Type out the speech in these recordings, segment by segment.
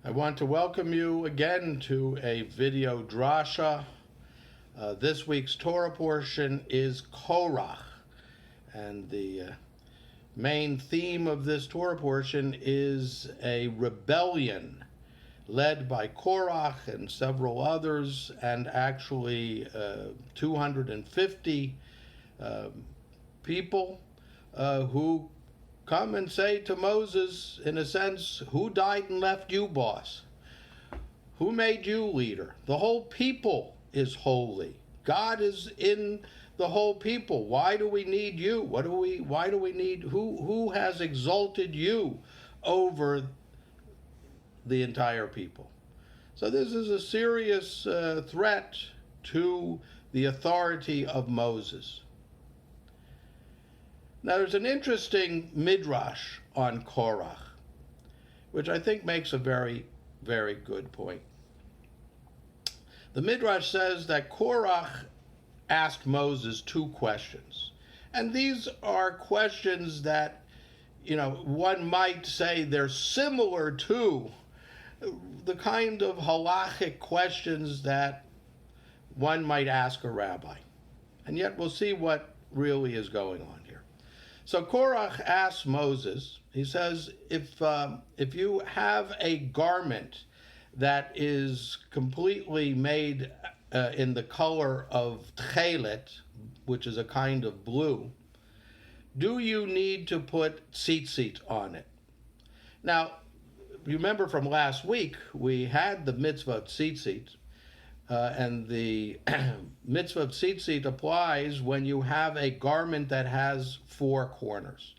I want to welcome you again to a video drasha. This week's Torah portion is Korach, and the main theme of this Torah portion is a rebellion led by Korach and several others, and actually 250 people who come and say to Moses, in a sense, who died and left you, boss? Who made you leader? The whole people is holy. God is in the whole people. Why do we need you? Why do we need, who has exalted you over the entire people? So this is a serious threat to the authority of Moses. Now, there's an interesting midrash on Korach, which I think makes a very, very good point. The midrash says that Korach asked Moses two questions. And these are questions that, one might say they're similar to the kind of halachic questions that one might ask a rabbi. And yet we'll see what really is going on here. So Korach asks Moses, he says, if you have a garment that is completely made in the color of tchelet, which is a kind of blue, do you need to put tzitzit on it? Now, you remember from last week, we had the mitzvah of tzitzit, and the mitzvah of tzitzit applies when you have a garment that has four corners.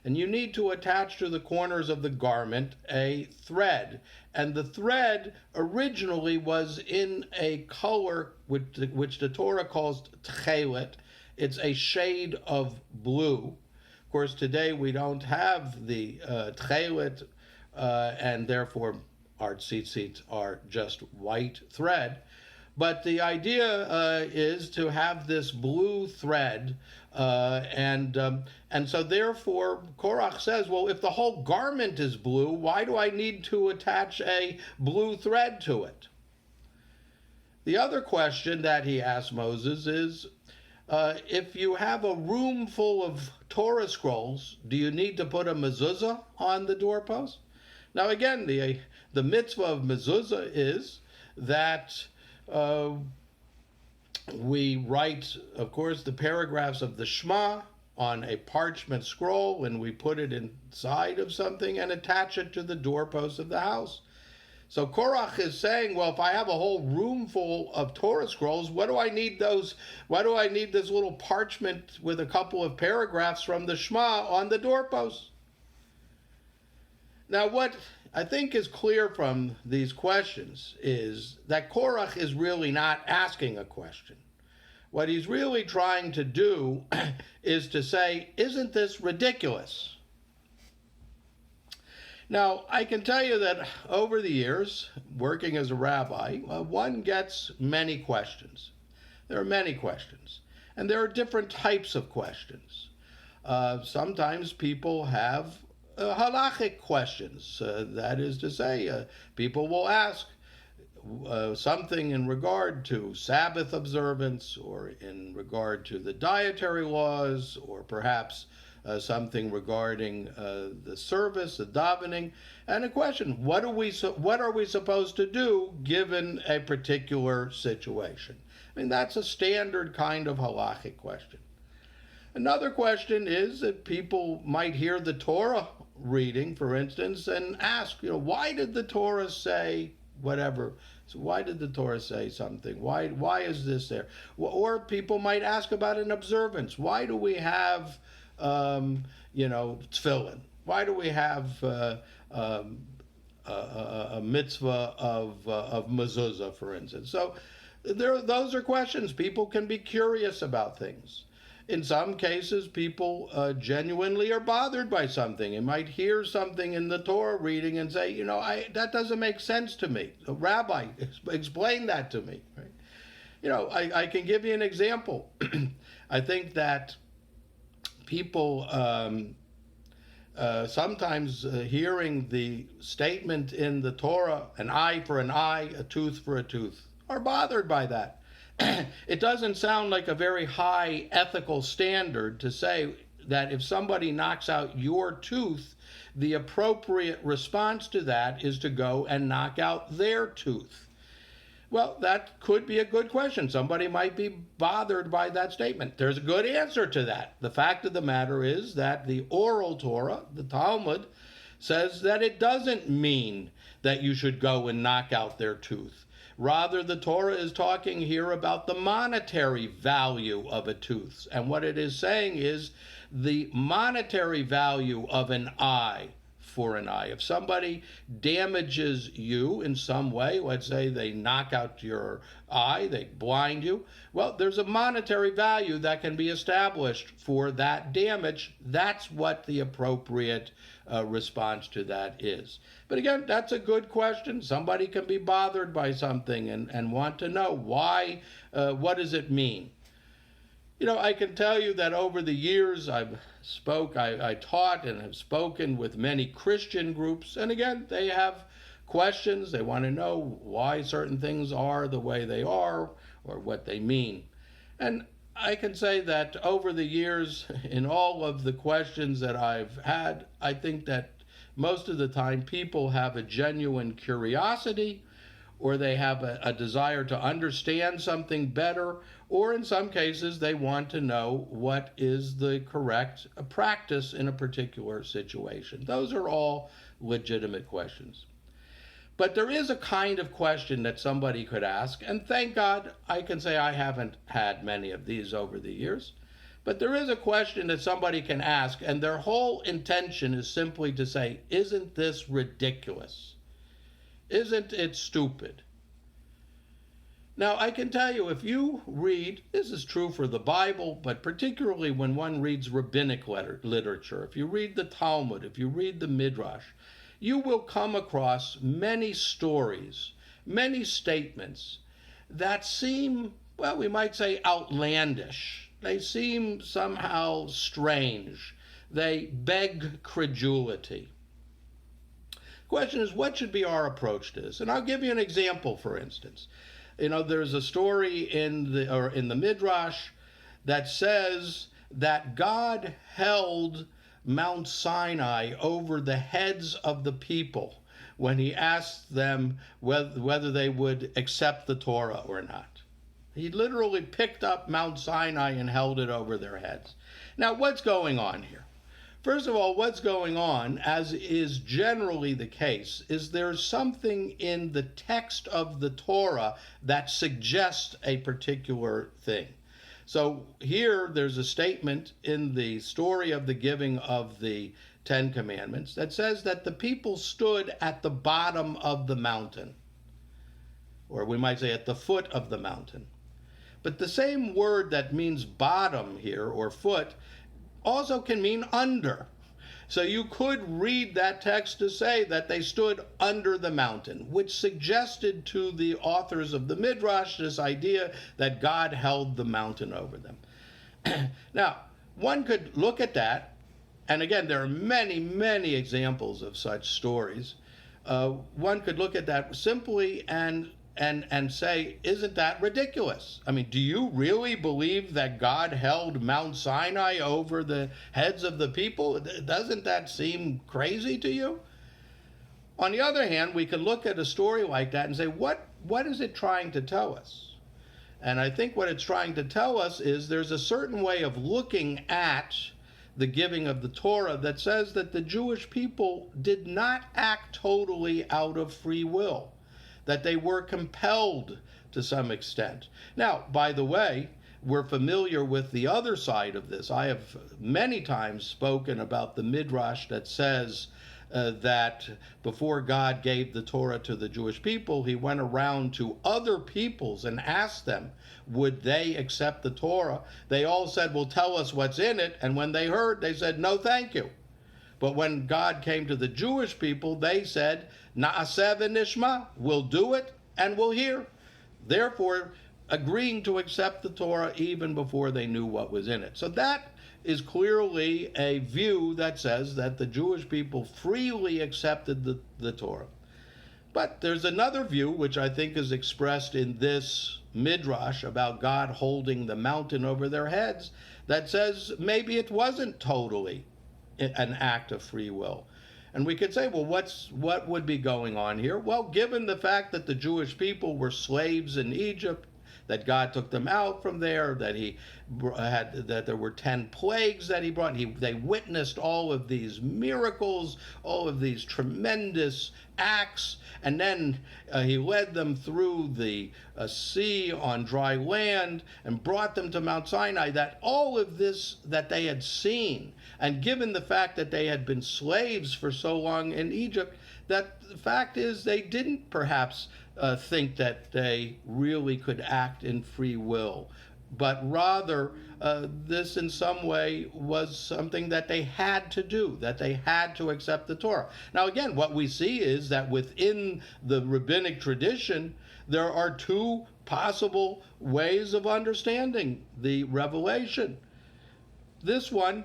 And you need to attach to the corners of the garment a thread. And the thread originally was in a color which the Torah calls tchelet. It's a shade of blue. Of course, today we don't have the tchelet, and therefore our tzitzit are just white thread. But the idea is to have this blue thread, and so therefore Korach says, well, if the whole garment is blue, why do I need to attach a blue thread to it? The other question that he asked Moses is, if you have a room full of Torah scrolls, do you need to put a mezuzah on the doorpost? Now again, the mitzvah of mezuzah is that we write, of course, the paragraphs of the Shema on a parchment scroll, and we put it inside of something and attach it to the doorpost of the house. So Korach is saying, well, if I have a whole room full of Torah scrolls, what do I need those? Why do I need this little parchment with a couple of paragraphs from the Shema on the doorpost? Now, what I think is clear from these questions is that Korach is really not asking a question. What he's really trying to do is to say, isn't this ridiculous? Now, I can tell you that over the years, working as a rabbi, one gets many questions. There are many questions, and there are different types of questions. Sometimes people have halachic questions. That is to say, people will ask something in regard to Sabbath observance, or in regard to the dietary laws, or perhaps something regarding the service, the davening, and a question: what are we supposed to do given a particular situation? I mean, that's a standard kind of halachic question. Another question is that people might hear the Torah reading, for instance, and ask, why did the Torah say whatever? So why did the Torah say something? Why is this there? Or people might ask about an observance. Why do we have, tefillin? Why do we have a mitzvah of mezuzah, for instance? So those are questions. People can be curious about things. In some cases, people genuinely are bothered by something. You might hear something in the Torah reading and say, that doesn't make sense to me. So, Rabbi, explain that to me. Right? I can give you an example. I think that people sometimes hearing the statement in the Torah, an eye for an eye, a tooth for a tooth, are bothered by that. It doesn't sound like a very high ethical standard to say that if somebody knocks out your tooth, the appropriate response to that is to go and knock out their tooth. Well, that could be a good question. Somebody might be bothered by that statement. There's a good answer to that. The fact of the matter is that the oral Torah, the Talmud, says that it doesn't mean that you should go and knock out their tooth. Rather, the Torah is talking here about the monetary value of a tooth. And what it is saying is the monetary value of an eye for an eye. If somebody damages you in some way, let's say they knock out your eye, they blind you, well, there's a monetary value that can be established for that damage. That's what the appropriate response to that is. But again, that's a good question. Somebody can be bothered by something and want to know why, what does it mean? You know, I can tell you that over the years I taught and have spoken with many Christian groups, and again, they have questions. They want to know why certain things are the way they are or what they mean. And I can say that over the years, in all of the questions that I've had, I think that most of the time people have a genuine curiosity, or they have a desire to understand something better, or in some cases they want to know what is the correct practice in a particular situation. Those are all legitimate questions. But there is a kind of question that somebody could ask, and thank God I can say I haven't had many of these over the years, but there is a question that somebody can ask, and their whole intention is simply to say, isn't this ridiculous? Isn't it stupid? Now, I can tell you, if you read, this is true for the Bible, but particularly when one reads rabbinic literature, if you read the Talmud, if you read the Midrash, you will come across many stories, many statements that seem, well, we might say outlandish. They seem somehow strange. They beg credulity. Question is, what should be our approach to this? And I'll give you an example, for instance. You know, there's a story in the Midrash that says that God held Mount Sinai over the heads of the people when he asked them whether they would accept the Torah or not. He literally picked up Mount Sinai and held it over their heads. Now, what's going on here? First of all, what's going on, as is generally the case, is there's something in the text of the Torah that suggests a particular thing. So here there's a statement in the story of the giving of the Ten Commandments that says that the people stood at the bottom of the mountain, or we might say at the foot of the mountain. But the same word that means bottom here, or foot, also can mean under. So you could read that text to say that they stood under the mountain, which suggested to the authors of the Midrash this idea that God held the mountain over them. Now, one could look at that, and again, there are many, many examples of such stories. One could look at that simply and say, isn't that ridiculous? I mean, do you really believe that God held Mount Sinai over the heads of the people? Doesn't that seem crazy to you? On the other hand, we can look at a story like that and say, what is it trying to tell us? And I think what it's trying to tell us is there's a certain way of looking at the giving of the Torah that says that the Jewish people did not act totally out of free will, that they were compelled to some extent. Now, by the way, we're familiar with the other side of this. I have many times spoken about the Midrash that says that before God gave the Torah to the Jewish people, he went around to other peoples and asked them, would they accept the Torah? They all said, well, tell us what's in it. And when they heard, they said, no, thank you. But when God came to the Jewish people, they said, Na'aseh v'nishma, we'll do it and we'll hear. Therefore, agreeing to accept the Torah even before they knew what was in it. So that is clearly a view that says that the Jewish people freely accepted the Torah. But there's another view, which I think is expressed in this midrash about God holding the mountain over their heads, that says maybe it wasn't totally an act of free will. And we could say, well, what would be going on here? Well, given the fact that the Jewish people were slaves in Egypt, that God took them out from there, that there were 10 plagues that he brought. They witnessed all of these miracles, all of these tremendous acts, and then he led them through the sea on dry land and brought them to Mount Sinai. That all of this that they had seen, and given the fact that they had been slaves for so long in Egypt, that the fact is they didn't perhaps think that they really could act in free will, but rather this in some way was something that they had to do, that they had to accept the Torah. Now again, what we see is that within the rabbinic tradition, there are two possible ways of understanding the revelation. This one,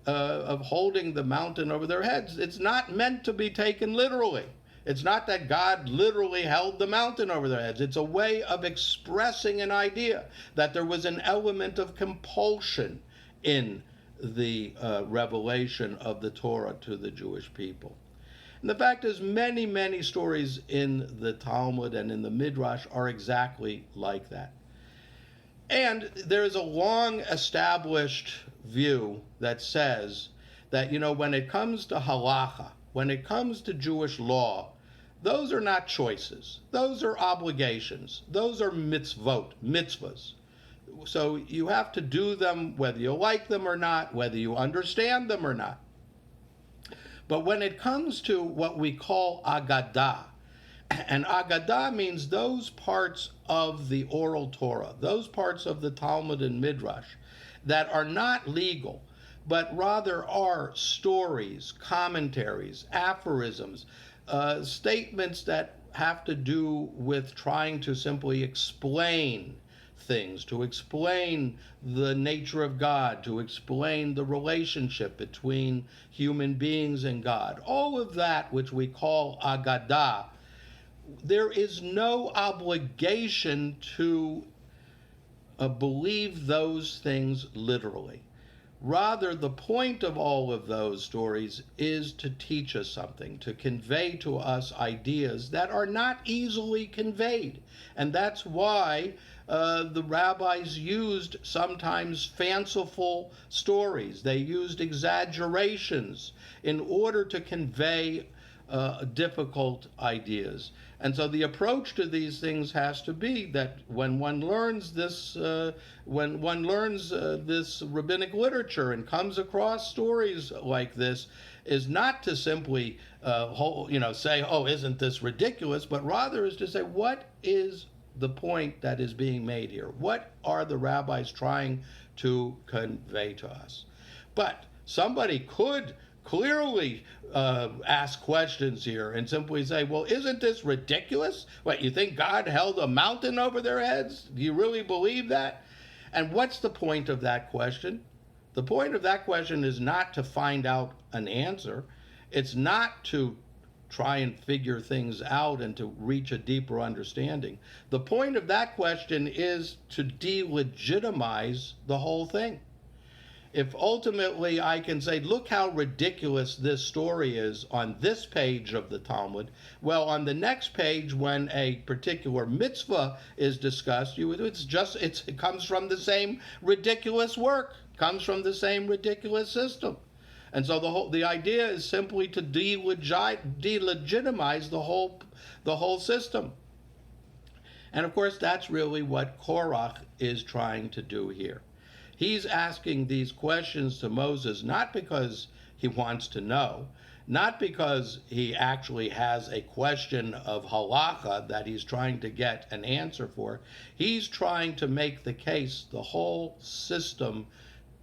of holding the mountain over their heads, it's not meant to be taken literally. It's not that God literally held the mountain over their heads. It's a way of expressing an idea that there was an element of compulsion in the revelation of the Torah to the Jewish people. And the fact is, many, many stories in the Talmud and in the Midrash are exactly like that. And there is a long established view that says that, when it comes to halacha, when it comes to Jewish law, those are not choices. Those are obligations. Those are mitzvahs. So you have to do them whether you like them or not, whether you understand them or not. But when it comes to what we call agadah, and agadah means those parts of the oral Torah, those parts of the Talmud and Midrash that are not legal, but rather are stories, commentaries, aphorisms, statements that have to do with trying to simply explain things, to explain the nature of God, to explain the relationship between human beings and God. All of that which we call agadah, there is no obligation to believe those things literally. Rather, the point of all of those stories is to teach us something, to convey to us ideas that are not easily conveyed. And that's why the rabbis used sometimes fanciful stories. They used exaggerations in order to convey difficult ideas. And so the approach to these things has to be that when one learns this, this rabbinic literature and comes across stories like this, is not to simply say, oh, isn't this ridiculous, but rather is to say, what is the point that is being made here? What are the rabbis trying to convey to us? But somebody could clearly ask questions here and simply say, well, isn't this ridiculous? What, you think God held a mountain over their heads? Do you really believe that? And what's the point of that question? The point of that question is not to find out an answer. It's not to try and figure things out and to reach a deeper understanding. The point of that question is to delegitimize the whole thing. If ultimately I can say, look how ridiculous this story is on this page of the Talmud, well, on the next page, when a particular mitzvah is discussed, it comes from the same ridiculous work, comes from the same ridiculous system. And so the idea is simply to delegitimize the whole system. And of course, that's really what Korach is trying to do here. He's asking these questions to Moses not because he wants to know, not because he actually has a question of halacha that he's trying to get an answer for. He's trying to make the case the whole system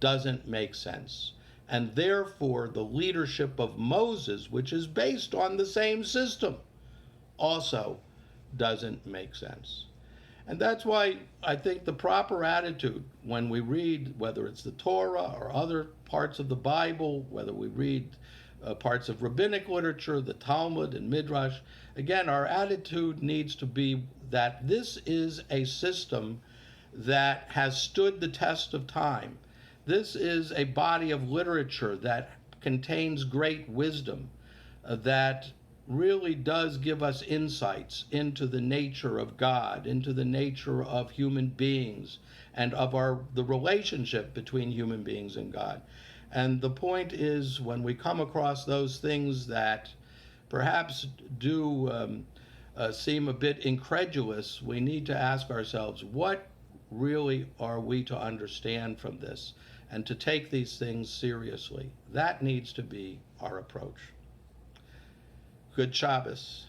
doesn't make sense. And therefore, the leadership of Moses, which is based on the same system, also doesn't make sense. And that's why I think the proper attitude when we read, whether it's the Torah or other parts of the Bible, whether we read parts of rabbinic literature, the Talmud and Midrash, again, our attitude needs to be that this is a system that has stood the test of time. This is a body of literature that contains great wisdom, that really does give us insights into the nature of God, into the nature of human beings, and of the relationship between human beings and God. And the point is, when we come across those things that perhaps do seem a bit incredulous, we need to ask ourselves, what really are we to understand from this, and to take these things seriously? That needs to be our approach. Good Shabbos.